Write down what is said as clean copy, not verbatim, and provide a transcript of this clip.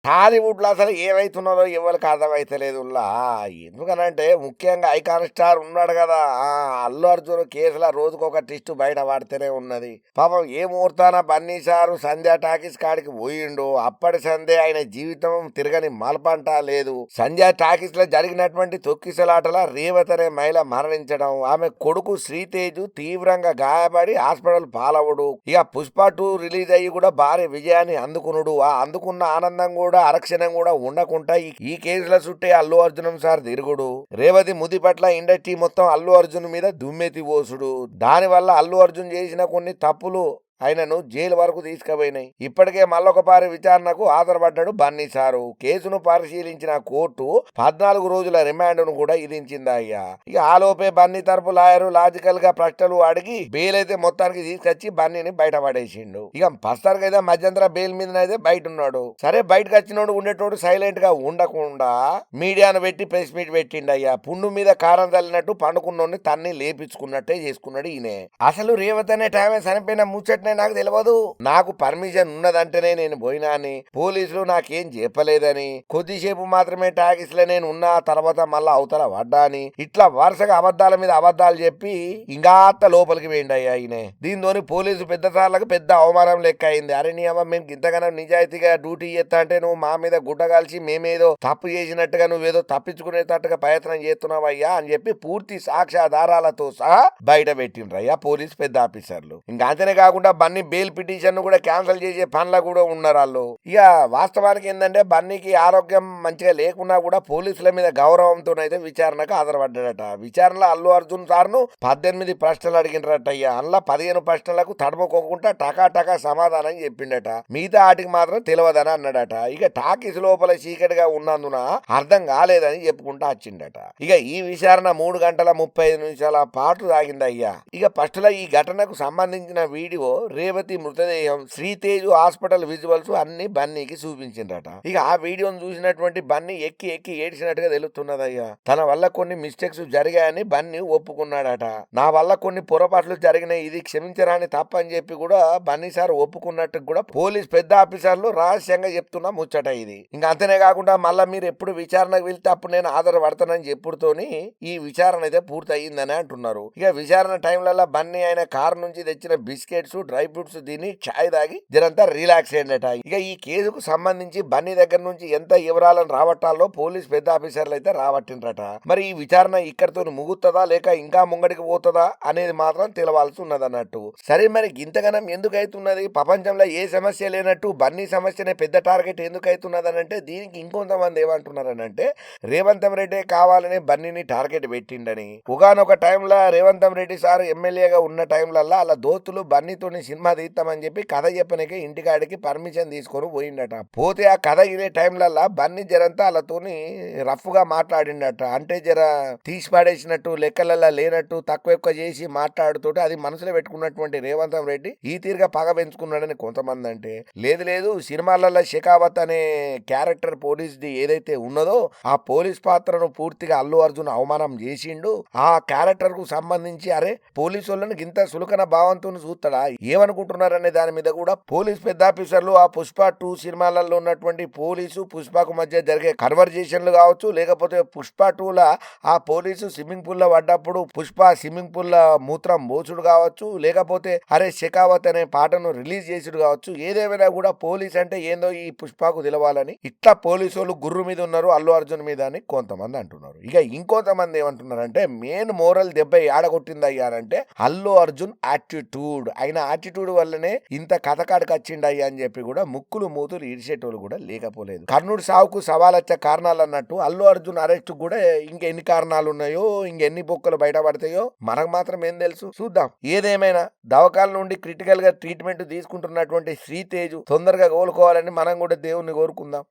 టాలీవుడ్‌లో అసలు ఏమైతున్నదో ఎవ్వరికి అర్థమైతలేదుల్లా. ఎందుకనంటే ముఖ్యంగా ఐకాన్ స్టార్ ఉన్నాడు గదా! అల్లు అర్జున్ కేసుల రోజుకొక ట్విస్ట్ బయట పడుతూనే ఉన్నది. పాపం ఏ ముహూర్తాన బన్నీ సారు సంధ్య టాకీస్ కాడికి పోయిండో అప్పటి సందే ఆయన జీవితం తిరగని మలపంట లేదు. సంధ్య టాకీస్‌లో జరిగినటువంటి తొక్కిసలాటల రేవతి అనే మహిళ మరణించడం, ఆమె కొడుకు శ్రీతేజు తీవ్రంగా గాయపడి హాస్పిటల్ పాలవుడు, ఇక పుష్ప 2 రిలీజ్ అయ్యి కూడా భారీ విజయాన్ని అందుకునుడు, ఆ అందుకున్న ఆనందం కూడా అరక్షణం కూడా ఉండకుండా ఈ కేసుల చుట్టే అల్లు అర్జునం సార్ తిరుగుడు, రేవతి ముది పట్ల ఇండస్ట్రీ మొత్తం అల్లు అర్జున్ మీద దుమ్మెత్తి పోసుడు, దానివల్ల అల్లు అర్జున్ చేసిన కొన్ని తప్పులు ఆయనను జైలు వరకు తీసుకుపోయినాయి. ఇప్పటికే మళ్ళొకపారి విచారణకు హాజరుపడ్డాడు బన్నీ సారు. కేసును పరిశీలించిన కోర్టు 14 రోజుల రిమాండ్ను కూడా విధించింది అయ్యా. ఇక ఆలోపే బన్నీ తరపు లాయరు లాజికల్ గా ప్రశ్నలు అడిగి బెయిల్ అయితే మొత్తానికి తీసుకొచ్చి బన్నీని బయటపడేసిండు. ఇక ప్రస్తుతానికి అయితే మధ్యంతర బెయిల్ మీదనైతే బయట ఉన్నాడు. సరే బయటకు వచ్చినోడు ఉండేటోడు సైలెంట్ గా ఉండకుండా మీడియాను పెట్టి ప్రెస్ మీట్ పెట్టిండు అయ్యా. పుండు మీద కారం తల్లినట్టు పండుకున్నోడిని తన్ని లేపించుకున్నట్టే చేసుకున్నాడు ఈయన. అసలు రేవతి అనే టైమే చనిపోయిన ముచ్చట నాకు తెలియదు. నాకు పర్మిషన్ ఉన్నదంటేనే నేను పోయినా అని, పోలీసులు నాకేం చెప్పలేదని, కొద్దిసేపు మాత్రమే టాకీస్ లో నేను ఉన్నా, తర్వాత మళ్ళా అవతల పడ్డా అని ఇట్లా వరుసగా అబద్ధాల మీద అబద్ధాలు చెప్పి ఇంకాత లోపలికి వేయండి ఆయన. దీంతో పోలీసు పెద్ద సార్లకు పెద్ద అవమానం లెక్క అయింది. అరే నీ అమ్మ మేము ఇంతగానో నిజాయితీగా డ్యూటీ చేస్తా అంటే నువ్వు మా మీద గుడ్డ కాల్చి మేమేదో తప్పు చేసినట్టుగా నువ్వేదో తప్పించుకునేటట్టుగా ప్రయత్నం చేస్తున్నావయ్యా అని చెప్పి పూర్తి సాక్ష్యాధారాలతో సహా బయట పెట్టిండ్రయ్యా పోలీసు పెద్ద ఆఫీసర్లు. ఇంకా అంతనే కాకుండా బన్నీ బెయిల్ పిటిషన్ కూడా క్యాన్సిల్ చేసే పనులు కూడా ఉన్నారు వాళ్ళు. ఇక వాస్తవానికి ఏంటంటే బన్నీకి ఆరోగ్యం మంచిగా లేకున్నా కూడా పోలీసుల మీద గౌరవంతో అయితే విచారణకు హాజరుపడ్డాడట. విచారణలో అల్లు అర్జున్ సార్ను 18 ప్రశ్నలు అడిగినరట అయ్యా. అందులో 15 ప్రశ్నలకు తడుముకోకుండా టకా సమాధానం చెప్పిండట. మిగతా ఆటికి మాత్రం తెలియదని అన్నాడట. ఇక టాకీస్ లోపల చీకటిగా ఉన్నందున అర్థం కాలేదని చెప్పుకుంటా వచ్చిండట. ఇక ఈ విచారణ 3 గంటల 35 నిమిషాల పాటు సాగిందయ్యా. ఇక ఫస్ట్ లో ఈ ఘటనకు సంబంధించిన వీడియో, రేవతి మృతదేహం, శ్రీతేజు హాస్పిటల్ విజువల్స్ అన్ని బన్నీకి చూపించిందట. ఇక ఆ వీడియోను చూసినటువంటి బన్నీ ఎక్కి ఏడ్చినట్టుగా తెలుస్తున్నదయ్యా. తన వల్ల కొన్ని మిస్టేక్స్ జరిగాయని బన్నీ ఒప్పుకున్నాడట. నా వల్ల కొన్ని పొరపాట్లు జరిగినాయి, ఇది క్షమించరాని తప్పని చెప్పి కూడా బన్నీ సార్ ఒప్పుకున్నట్టు కూడా పోలీస్ పెద్ద ఆఫీసర్లు రహస్యంగా చెప్తున్నా ముచ్చట ఇది. ఇంకా అంతనే కాకుండా మళ్ళా మీరు ఎప్పుడు విచారణకు వెళ్తే అప్పుడు నేను ఆధారపడతానని చెప్పుడుతోని ఈ విచారణ అయితే పూర్తి అయ్యిందని అంటున్నారు. ఇక విచారణ టైంలలో బన్నీ ఆయన కారు నుంచి తెచ్చిన బిస్కెట్స్, డ్రై ఫ్రూట్స్ తిని ఛాయ్ తాగి జరంతా రిలాక్స్ అయ్యిందట. ఇక ఈ కేసుకు సంబంధించి బన్నీ దగ్గర నుంచి ఎంత వివరాలను రాబట్టాలో పోలీస్ పెద్ద ఆఫీసర్లు అయితే రాబట్టిండ్రట. మరి ఈ విచారణ ఇక్కడితో ముగుతుందా లేక ఇంకా ముంగడికి పోతుందా అనేది మాత్రం తెలవాల్సి ఉన్నదన్నట్టు. సరే మరి ఇంతగానం ఎందుకు అవుతున్నది? ప్రపంచంలో ఏ సమస్య లేనట్టు బన్నీ సమస్యనే పెద్ద టార్గెట్ ఎందుకు అవుతున్నదనంటే దీనికి ఇంకొంతమంది ఏమంటున్నారనంటే రేవంత్ రెడ్డి కావాలని బన్నీని టార్గెట్ పెట్టిండని. ఒకానొక టైంలో రేవంత్ రెడ్డి సార్ ఎమ్మెల్యేగా ఉన్న టైంలలో అలా దోస్తులు బన్నీతోని సినిమా తీస్తామని చెప్పి కథ చెప్పనికి ఇంటికాడికి పర్మిషన్ తీసుకొని పోయిండట. పోతే ఆ కథ ఇదే టైంలల్లా బన్నీ జరంతా వాళ్ళతోని రఫ్ గా మాట్లాడిండట. అంటే జర తీసి పడేసినట్టు, లెక్కలల్లా లేనట్టు, తక్కువ ఎక్కువ చేసి మాట్లాడుతుంటే అది మనసులో పెట్టుకున్నటువంటి రేవంత్ రెడ్డి ఈ తీరుగా పగ పెంచుకున్నాడని కొంతమంది అంటే, లేదు సినిమాలలో షెకావత్ అనే క్యారెక్టర్ పోలీస్ది ఏదైతే ఉన్నదో ఆ పోలీస్ పాత్రను పూర్తిగా అల్లు అర్జున్ అవమానం చేసిండు. ఆ క్యారెక్టర్ కు సంబంధించి అరే పోలీసు వాళ్ళని ఇంత సులకన భావంతో చూస్తాడా ఏమనుకుంటున్నారనే దాని మీద కూడా పోలీస్ పెద్ద ఆఫీసర్లు ఆ పుష్ప 2 సినిమాలలో ఉన్నటువంటి పోలీసు పుష్పకు మధ్య జరిగే కన్వర్జేషన్లు కావచ్చు, లేకపోతే పుష్ప 2ల ఆ పోలీసు స్విమ్మింగ్ పూల్ లో పడ్డప్పుడు పుష్ప స్విమ్మింగ్ పూల్ లో మూత్రం మోచుడు కావచ్చు, లేకపోతే అరే షెకావత్ అనే పాటను రిలీజ్ చేసుడు కావచ్చు, ఏదేమైనా కూడా పోలీస్ అంటే ఏందో ఈ పుష్పకు తెలవాలని ఇట్లా పోలీసు వాళ్ళు గుర్రు మీద ఉన్నారు అల్లు అర్జున్ మీద అని కొంతమంది అంటున్నారు. ఇక ఇంకొంతమంది ఏమంటున్నారంటే మెయిన్ మోరల్ దెబ్బ ఆడగొట్టింది అయ్యారంటే అల్లు అర్జున్ యాటిట్యూడ్. ఆయన యాటిట్యూడ్ వల్లనే ఇంత కథకాడికి వచ్చిండయ్యా అని చెప్పి కూడా ముక్కులు మూతులు ఇడిచేటోళ్ళు కూడా లేకపోలేదు. కర్ణుడి సావుకు సవాలొచ్చే కారణాలు అన్నట్టు అల్లు అర్జున్ అరెస్ట్ కూడా ఇంకెన్ని కారణాలు ఉన్నాయో, ఇంకెన్ని బొక్కలు బయటపడతాయో మనకు మాత్రం ఏం తెలుసు, చూద్దాం. ఏదేమైనా దవాఖాన నుండి క్రిటికల్ గా ట్రీట్మెంట్ తీసుకుంటున్నటువంటి శ్రీతేజు తొందరగా కోలుకోవాలని మనం కూడా దేవుణ్ణి కోరుకుందాం.